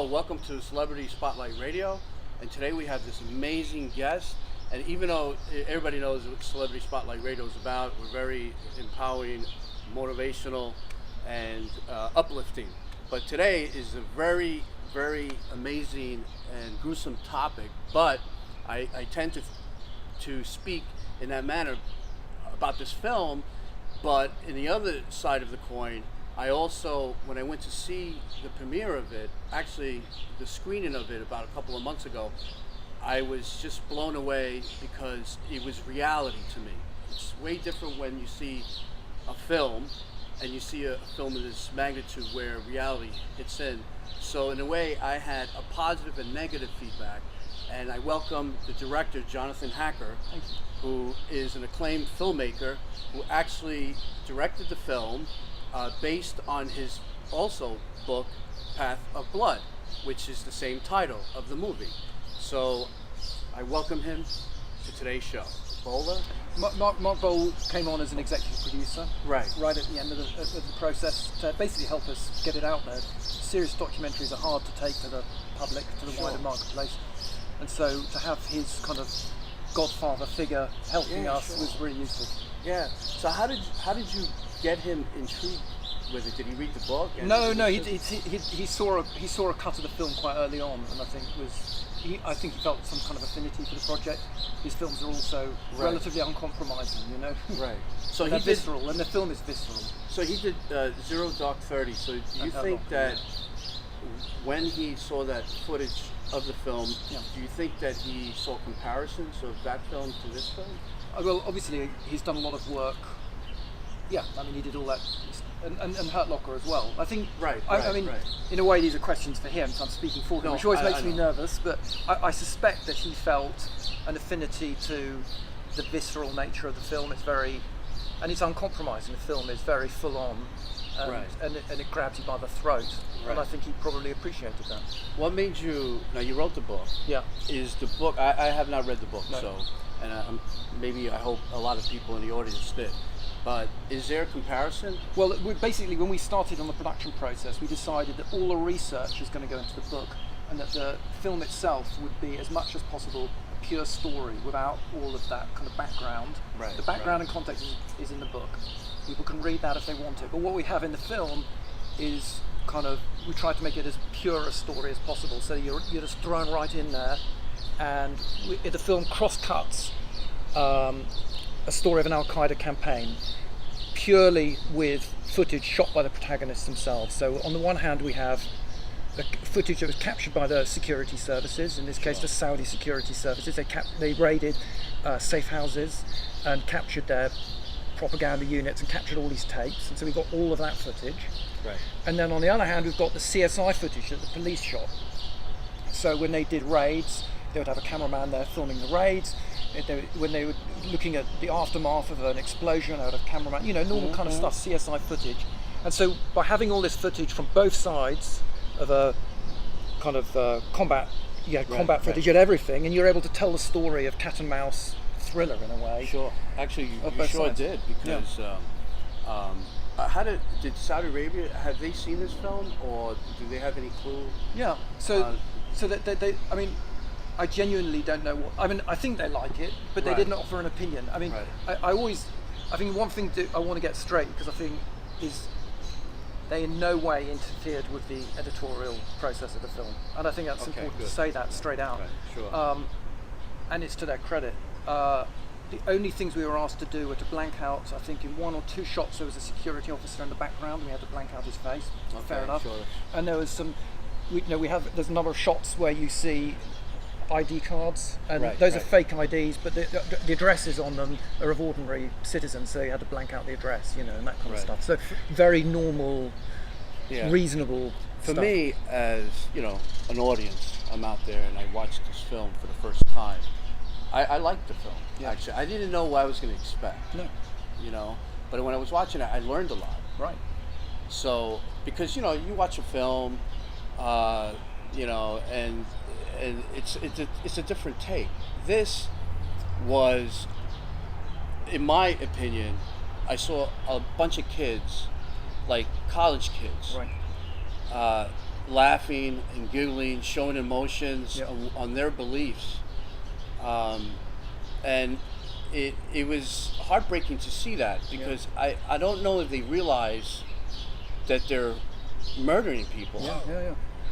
welcome to Celebrity Spotlight Radio, and today we have this amazing guest. And even though everybody knows what Celebrity Spotlight Radio is about, we're very empowering, motivational, and uplifting. But today is a very, very amazing and gruesome topic, but I tend to speak in that manner about this film, but in the other side of the coin, I also, when I went to see the premiere of it, actually the screening of it about a couple of months ago, I was just blown away because it was reality to me. It's way different when you see a film and you see a film of this magnitude where reality hits in. So in a way, I had a positive and negative feedback, and I welcome the director, Jonathan Hacker, who is an acclaimed filmmaker who actually directed the film based on his also book, Path of Blood, which is the same title of the movie. So I welcome him to today's show. Boal? Mark Boal came on as an executive producer right at the end of the process to basically help us get it out there. Serious documentaries are hard to take to the public, to the wider marketplace, and so to have his kind of godfather figure helping us was really useful. Yeah. So how did you get him intrigued with it? Did he read the book? No. He saw a cut of the film quite early on, and I think he felt some kind of affinity for the project. His films are also relatively uncompromising, you know. Right. So they're visceral, and the film is visceral. So he did Zero Dark 30. So do you think that when he saw that footage of the film, do you think that he saw comparisons of that film to this film? Well, obviously he's done a lot of work. Yeah, I mean he did all that, and Hurt Locker as well. I think. I mean, in a way, these are questions for him, so I'm speaking for him, which always makes me nervous. But I suspect that he felt an affinity to the visceral nature of the film. And it's uncompromising. The film is very full on, and it grabs you by the throat. And I think he probably appreciated that. What made you? Now you wrote the book. Yeah. Is the book? I have not read the book, so maybe I hope a lot of people in the audience did. But is there a comparison? Well, basically, when we started on the production process, we decided that all the research is going to go into the book, and that the film itself would be, as much as possible, a pure story without all of that kind of background. The background and context is in the book. People can read that if they want it. But what we have in the film is we try to make it as pure a story as possible. So you're just thrown right in there, and the film cross-cuts a story of an Al-Qaeda campaign purely with footage shot by the protagonists themselves. So on the one hand we have the footage that was captured by the security services, in this case the Saudi security services. They raided safe houses and captured their propaganda units and captured all these tapes, and so we've got all of that footage. And then on the other hand we've got the CSI footage that the police shot. So when they did raids, they would have a cameraman there filming the raids. When they were looking at the aftermath of an explosion, out of cameraman, normal kind of stuff, CSI footage. And so by having all this footage from both sides of a kind of combat footage, you had everything, and you're able to tell the story of cat and mouse thriller in a way. Sure. Actually, you sure did, because did Saudi Arabia, have they seen this film, or do they have any clue? Yeah. So they I mean, I genuinely don't know what. I mean, I think they like it, but they didn't offer an opinion. I mean, I think one thing I want to get straight, because I think is they in no way interfered with the editorial process of the film, and I think that's important to say that straight out. And it's to their credit. The only things we were asked to do were to blank out, I think in one or two shots there was a security officer in the background, and we had to blank out his face. Fair enough. Sure. And there was some. There's a number of shots where you see ID cards, and those are fake IDs, but the addresses on them are of ordinary citizens, so you had to blank out the address, and that kind of stuff. So very normal, reasonable for stuff. Me, as an audience, I'm out there and I watched this film for the first time. I liked the film. Actually, I didn't know what I was going to expect. But when I was watching it, I learned a lot. So because you watch a film, and it's a different take. This was, in my opinion, I saw a bunch of kids, like college kids, laughing and giggling, showing emotions on their beliefs, and it was heartbreaking to see that, because I don't know if they realize that they're murdering people.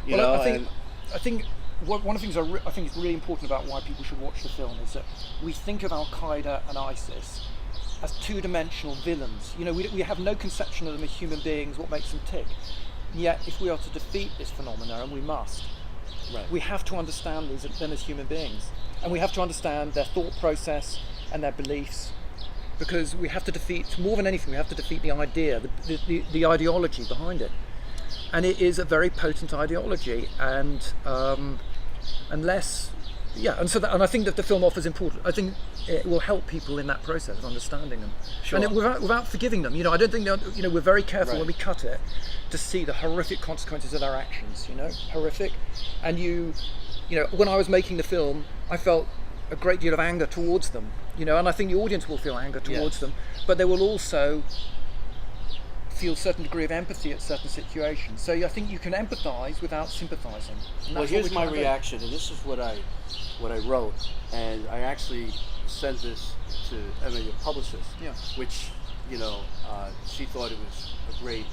You know, I think one of the things I think is really important about why people should watch the film is that we think of Al Qaeda and ISIS as two-dimensional villains. You know, we have no conception of them as human beings, what makes them tick. Yet, if we are to defeat this phenomena, and we must, we have to understand them as human beings, and we have to understand their thought process and their beliefs, because we have to defeat, more than anything, we have to defeat the idea, the ideology behind it. And it is a very potent ideology, and I think that the film offers important. I think it will help people in that process of understanding them, and without forgiving them. You know, I don't think that, you know, we're very careful when we cut it to see the horrific consequences of their actions. You know, horrific, and you know, when I was making the film, I felt a great deal of anger towards them. You know, and I think the audience will feel anger towards them, but they will also feel a certain degree of empathy at certain situations. So I think you can empathise without sympathising. Well, here's my reaction, and this is what I wrote, and I actually sent this to Emma, your publicist, which, you know, she thought it was a great,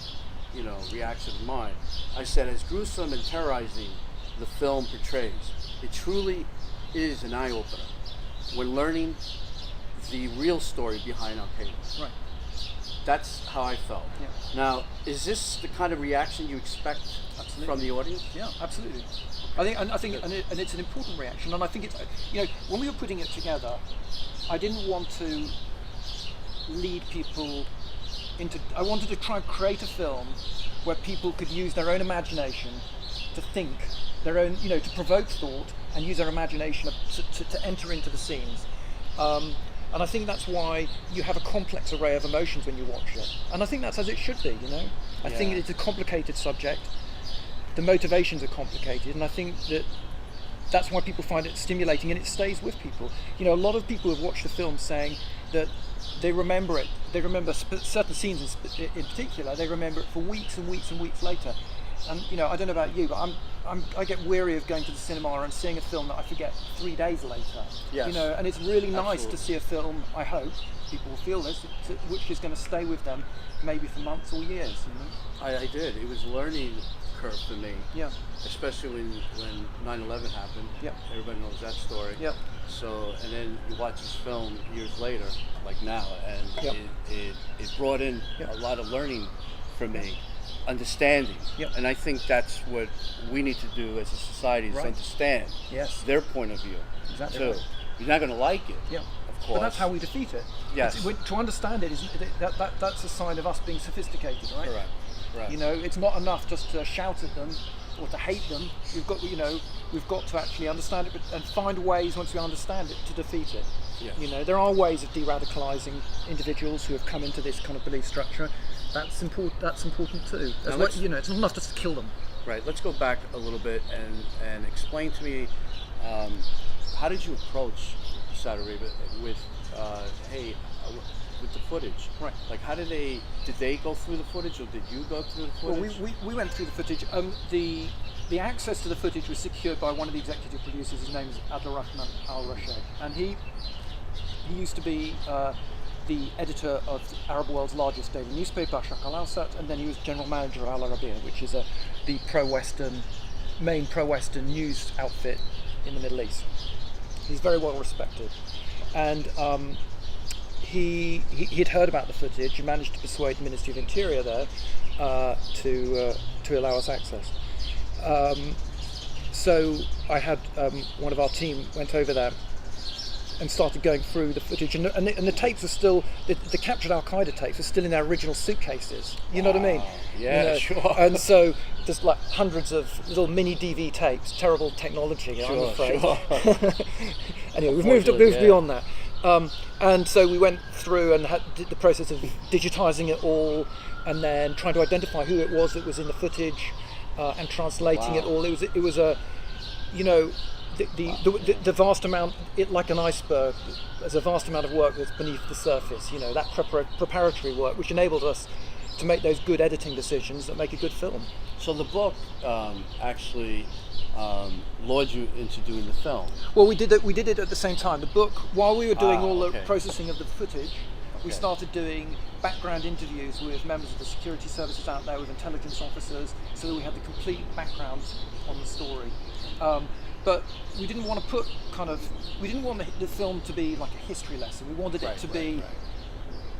you know, reaction of mine. I said, as gruesome and terrorizing the film portrays, it truly is an eye-opener when learning the real story behind Al Qaeda. Right. That's how I felt. Now, is this the kind of reaction you expect from the audience? Yeah, absolutely. I think, and it's an important reaction. And I think it's, you know, when we were putting it together, I didn't want to lead people into. I wanted to try and create a film where people could use their own imagination to think, their own, you know, to provoke thought and use their imagination to enter into the scenes. And I think that's why you have a complex array of emotions when you watch it. And I think that's as it should be, you know. I think it's a complicated subject. The motivations are complicated, and I think that's why people find it stimulating, and it stays with people. You know, a lot of people have watched the film saying that they remember it. They remember certain scenes in particular. They remember it for weeks and weeks and weeks later. And, you know, I don't know about you, but I get weary of going to the cinema and seeing a film that I forget 3 days later. Yes. You know, and it's really nice to see a film, I hope people will feel this, which is going to stay with them maybe for months or years. You know? I did. It was a learning curve for me. Yeah. Especially when 9/11 happened. Yeah. Everybody knows that story. Yeah. So, and then you watch this film years later, like now, and it brought in a lot of learning for me. Understanding, and I think that's what we need to do as a society, is understand their point of view. Exactly. So you're not going to like it, of course, but that's how we defeat it. Yes. To understand it, that's a sign of us being sophisticated, right? Correct. Right. You know, it's not enough just to shout at them or to hate them. We've got to actually understand it and find ways, once we understand it, to defeat it. Yes. You know, there are ways of de-radicalizing individuals who have come into this kind of belief structure. That's important too. You know, it's not enough just to kill them. Right. Let's go back a little bit and explain to me, how did you approach Saudi Arabia with with the footage? Right. Like, how did they go through the footage, or did you go through the footage? Well, we went through the footage. The access to the footage was secured by one of the executive producers. His name is Abdurrahman Al-Rashid, and he used to be the editor of the Arab world's largest daily newspaper, Ashraq Al-Awsat, and then he was general manager of Al Arabiya, which is the main pro-Western news outfit in the Middle East. He's very well respected, and he'd heard about the footage and managed to persuade the Ministry of Interior there to allow us access. So I had one of our team went over there and started going through the footage, and the tapes are still, the captured Al Qaeda tapes are still in their original suitcases. You know what I mean? Yeah, you know? Sure. And so there's like hundreds of little mini DV tapes. Terrible technology, I'm afraid. Sure. Anyway, we've moved beyond that. And so we went through and did the process of digitizing it all, and then trying to identify who it was that was in the footage, and translating it all. It was a, you know, the vast amount, like an iceberg, there's a vast amount of work that's beneath the surface. You know, that preparatory work, which enabled us to make those good editing decisions that make a good film. So the book actually lured you into doing the film. Well, we did it at the same time. The book, while we were doing all okay. the processing of the footage, we started doing background interviews with members of the security services out there, with intelligence officers, so that we had the complete background on the story. But we didn't want to we didn't want the film to be like a history lesson. We wanted it to be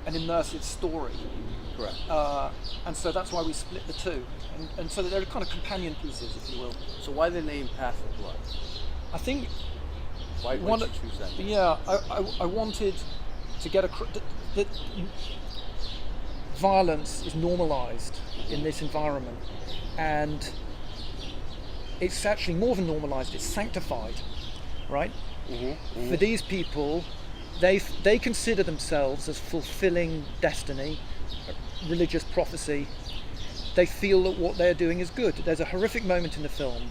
an immersive story. Correct. And so that's why we split the two. And so that they're kind of companion pieces, if you will. So why the name Path of Blood? I think... Why did you choose that name? Yeah, I wanted to get that violence is normalized in this environment, and it's actually more than normalized, it's sanctified, right? For these people, they consider themselves as fulfilling destiny, religious prophecy. They feel that what they're doing is good. There's a horrific moment in the film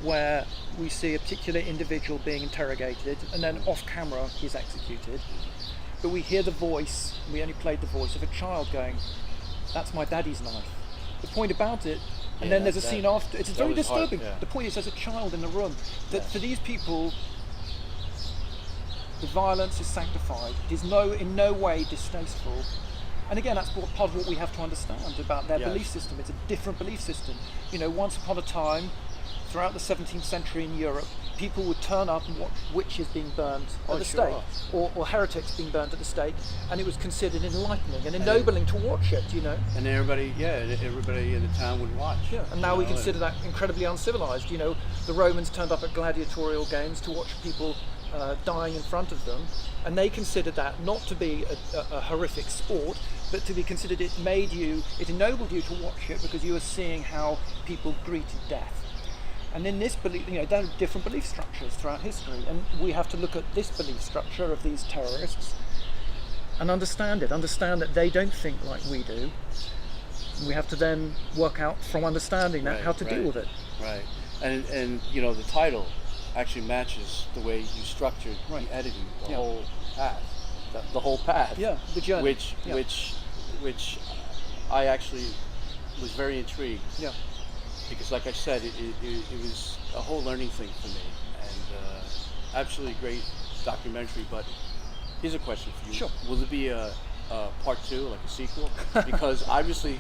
where we see a particular individual being interrogated, and then off camera he's executed. But we hear the voice, we only played the voice of a child going, "That's my daddy's knife." The point about it, and then there's a scene after, it's very disturbing. Hard, yeah. The point is there's a child in the room. That for these people, the violence is sanctified. It is in no way distasteful. And again, that's part of what we have to understand about their belief system. It's a different belief system. You know, once upon a time, throughout the 17th century in Europe, people would turn up and watch witches being burned at the stake, or heretics being burned at the stake, and it was considered enlightening and ennobling to watch it, you know. And everybody in the town would watch. Yeah, and now we consider that incredibly uncivilized. You know, the Romans turned up at gladiatorial games to watch people dying in front of them, and they considered that not to be a horrific sport, but to be considered it ennobled you to watch it because you were seeing how people greeted death. And in this belief, you know, there are different belief structures throughout history, and we have to look at this belief structure of these terrorists and understand that they don't think like we do. We have to then work out from understanding that how to deal with it. Right, and you know, the title actually matches the way you structured the editing, the whole path, the whole path. Yeah, the journey. Which I actually was very intrigued. Yeah. Because, like I said, it was a whole learning thing for me, and absolutely great documentary. But here's a question for you: Sure. Will there be a part 2, like a sequel? Because obviously,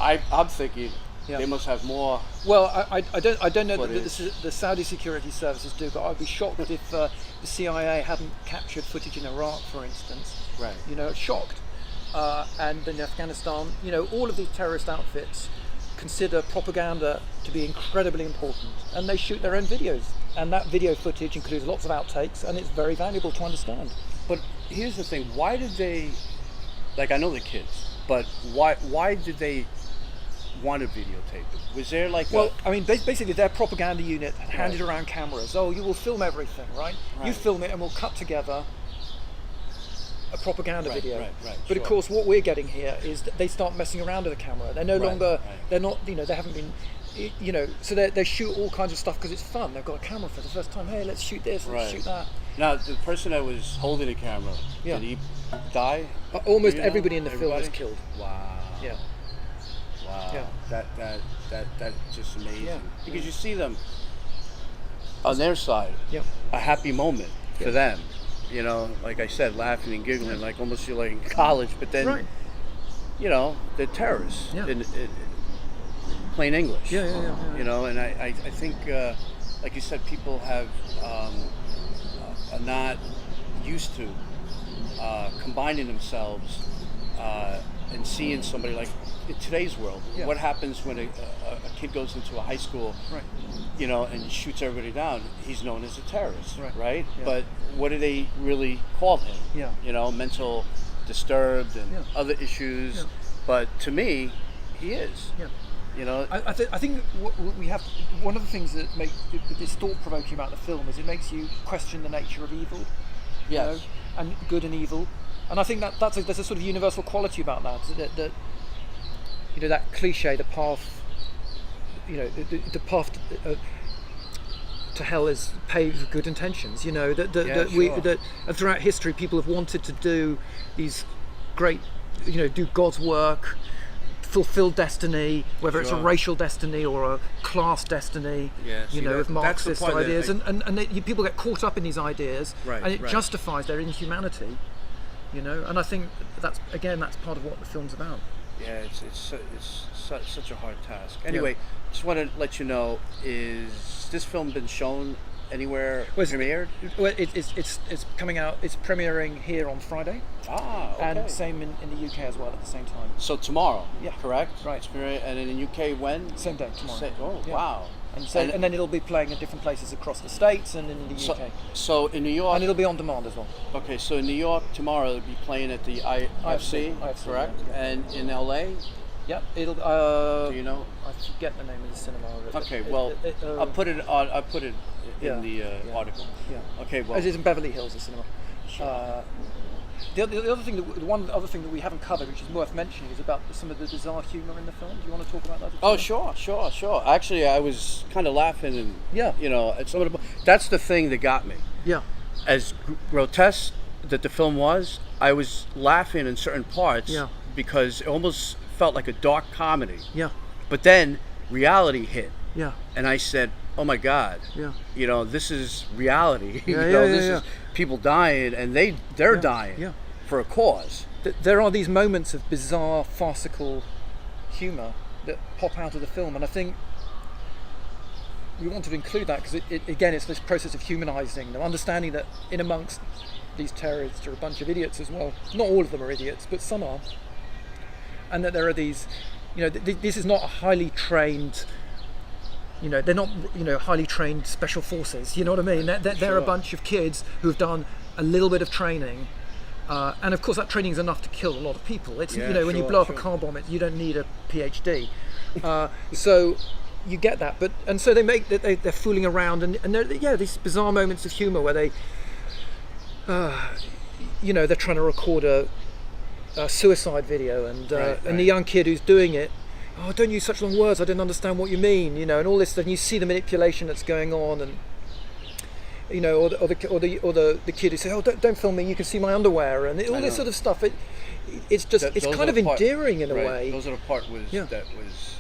I'm thinking they must have more. Well, I don't know that the Saudi security services do, but I'd be shocked if the CIA hadn't captured footage in Iraq, for instance. Right. You know, shocked. And in Afghanistan, you know, all of these terrorist outfits consider propaganda to be incredibly important, and they shoot their own videos, and that video footage includes lots of outtakes, and it's very valuable to understand. But here's the thing: why did they, like, I know the kids, but why did they want to videotape it? Was there like I mean, basically their propaganda unit handed around cameras. Oh, you will film everything, right? You film it and we'll cut together a propaganda video. Right, but of course what we're getting here is that they start messing around with the camera. They're no longer, they're not, you know, they haven't been, you know, so they shoot all kinds of stuff because it's fun. They've got a camera for the first time. Hey, let's shoot this, let's shoot that. Now, the person that was holding the camera, did he die? Almost everybody in the film is killed. Wow. Yeah. Wow. Yeah. That's just amazing. Yeah. Because you see them on their side, a happy moment for them. You know, like I said, laughing and giggling, like almost you're like in college. But then, you know, they're terrorists in plain English. Yeah. You know, and I think, like you said, people are not used to combining themselves and seeing somebody like in today's world. What happens when a kid goes into a high school, you know, and shoots everybody down? He's known as a terrorist, right? Yeah. But what do they really call him? You know, mental disturbed and other issues. But to me, he is. You know, I think what we have, one of the things that makes this thought-provoking about the film is it makes you question the nature of evil. You know, and good and evil. And I think there's a sort of universal quality about that you know, that cliche, the path, you know, the path to hell is paved with good intentions. You know, and throughout history, people have wanted to do these great, you know, do God's work, fulfill destiny, whether it's a Sure. racial destiny or a class destiny, Yeah, see, you know, that- with that's the Marxist part that ideas, I- and people get caught up in these ideas, Right, and it right. justifies their inhumanity, you know. And I think that's part of what the film's about. Yeah, such a hard task. Anyway, just want to let you know: is this film been shown anywhere? Well, Premiered? Well, it's coming out. It's premiering here on Friday, Ah, okay. and same in the UK as well at the same time. So tomorrow, Yeah. correct? Right. It's premiering, and in the UK when? Same day tomorrow. Oh, Yeah. wow. And then it'll be playing in different places across the States and in the UK. So in New York, And it'll be on demand as well. okay. So in New York tomorrow, it'll be playing at the IFC, IFC, correct? yeah. And in LA, Yep. It'll. do you know? I forget the name of the cinema. Okay, well, I'll put it on. I'll put it in the article. Yeah. Okay, well, It is in Beverly Hills, the cinema. Sure. The other thing, one other thing that we haven't covered, which is worth mentioning, is about some of the bizarre humour in the film. Do you want to talk about that? oh, sure. Actually, I was kind of laughing, and Yeah. you know, at some of the. That's the thing that got me. Yeah. As grotesque that the film was, I was laughing in certain parts Yeah. because it almost felt like a dark comedy. Yeah. But then reality hit, Yeah. and I said, "Oh my God, Yeah. you know, this is reality. Yeah, you know, yeah, this yeah, is people dying, and they're dying Yeah. for a cause." There are these moments of bizarre, farcical humour that pop out of the film, and I think we wanted to include that because again, it's this process of humanising them, understanding that in amongst these terrorists are a bunch of idiots as well. Not all of them are idiots, but some are, and that there are these, you know, this is not a highly trained. You know, they're not, you know, highly trained special forces. You know what I mean? They're a bunch of kids who've done a little bit of training, and of course that training is enough to kill a lot of people. It's Yeah, you know, when you sure, blow up sure. a car bomb, you don't need a PhD. So you get that, and so they make that they're fooling around, and they're these bizarre moments of humour where they, you know, they're trying to record a suicide video, and and the young kid who's doing it. Oh, don't use such long words. I don't understand what you mean, you know, and all this stuff. And you see the manipulation that's going on, and you know, or the kid who says, "Oh, don't film me. You can see my underwear," and all this sort of stuff. It's just it's kind of endearing in a way. Those are the part that was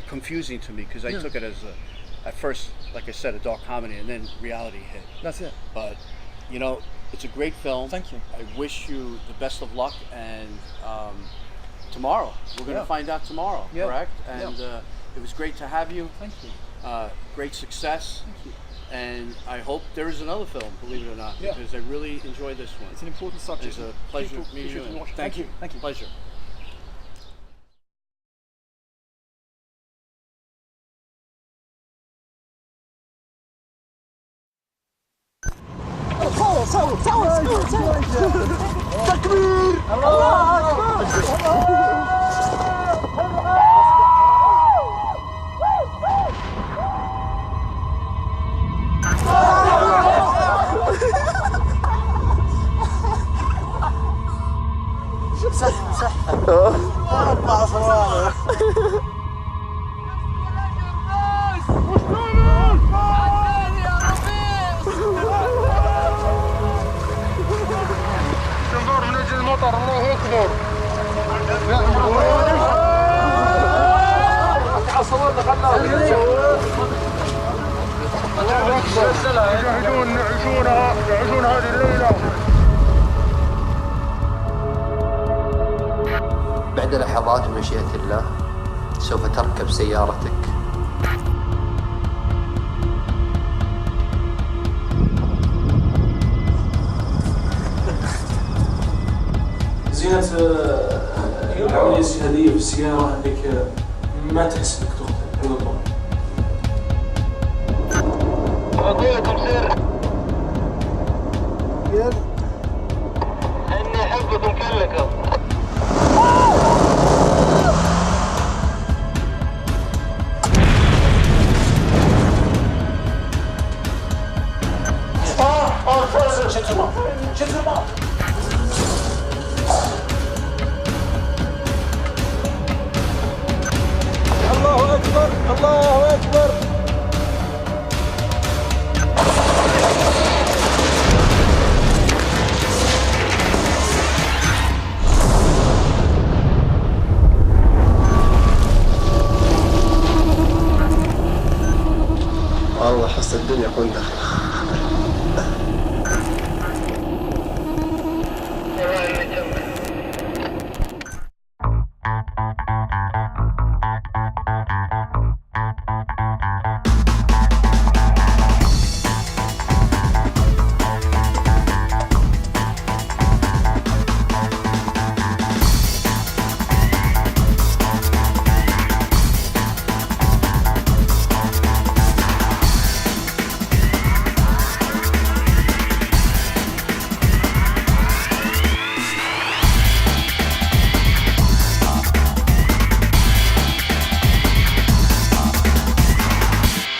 confusing to me because I took it as at first, like I said, a dark comedy, and then reality hit. That's it. But you know, it's a great film. Thank you. I wish you the best of luck, and tomorrow we're going to find out tomorrow, correct? And it was great to have you. Thank you. Great success. Thank you. And I hope there is another film, believe it or not, because I really enjoyed this one. It's an important subject. It's a pleasure People meeting should you. watch it. Thank you. Thank you. Pleasure. يعيشون هذه الليلة. بعد لحظات بمشيئة الله سوف تركب سيارتك. زينة العملية الاجتهادية في السيارة انك ما تحس انك تخطئ بالضبط. أقول لكم سر إني أحبكم كلكم. الله أكبر الله أكبر. تكون دخل.